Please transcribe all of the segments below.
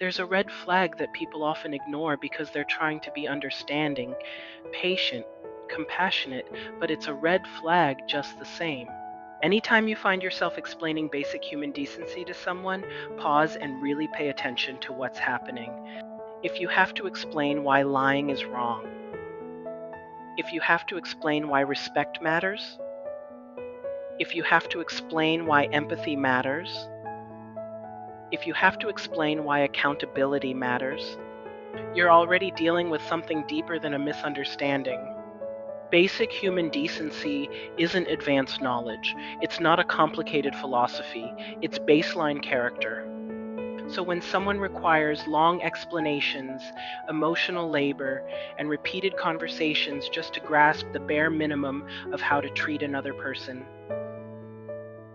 There's a red flag that people often ignore because they're trying to be understanding, patient, compassionate, but it's a red flag just the same. Anytime you find yourself explaining basic human decency to someone, pause and really pay attention to what's happening. If you have to explain why lying is wrong, if you have to explain why respect matters, if you have to explain why empathy matters, if you have to explain why accountability matters, you're already dealing with something deeper than a misunderstanding. Basic human decency isn't advanced knowledge. It's not a complicated philosophy. It's baseline character. So when someone requires long explanations, emotional labor, and repeated conversations just to grasp the bare minimum of how to treat another person,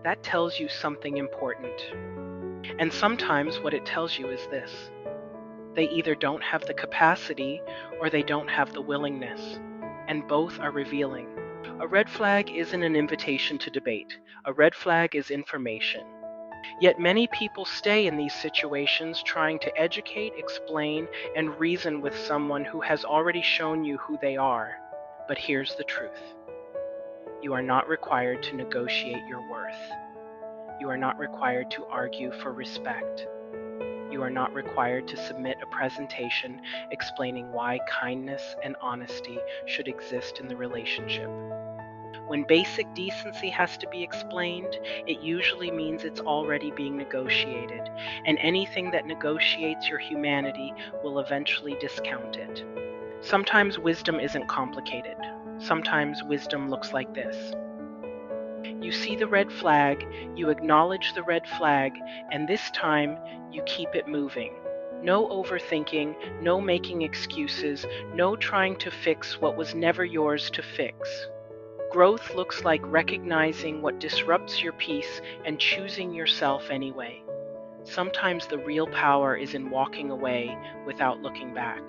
that tells you something important. And sometimes what it tells you is this: they either don't have the capacity or they don't have the willingness, and both are revealing. A red flag isn't an invitation to debate. A red flag is information. Yet many people stay in these situations trying to educate, explain, and reason with someone who has already shown you who they are. But here's the truth: you are not required to negotiate your worth. You are not required to argue for respect. You are not required to submit a presentation explaining why kindness and honesty should exist in the relationship. When basic decency has to be explained, it usually means it's already being negotiated, and anything that negotiates your humanity will eventually discount it. Sometimes wisdom isn't complicated. Sometimes wisdom looks like this: you see the red flag, you acknowledge the red flag, and this time you keep it moving. No overthinking, no making excuses, no trying to fix what was never yours to fix. Growth looks like recognizing what disrupts your peace and choosing yourself anyway. Sometimes the real power is in walking away without looking back.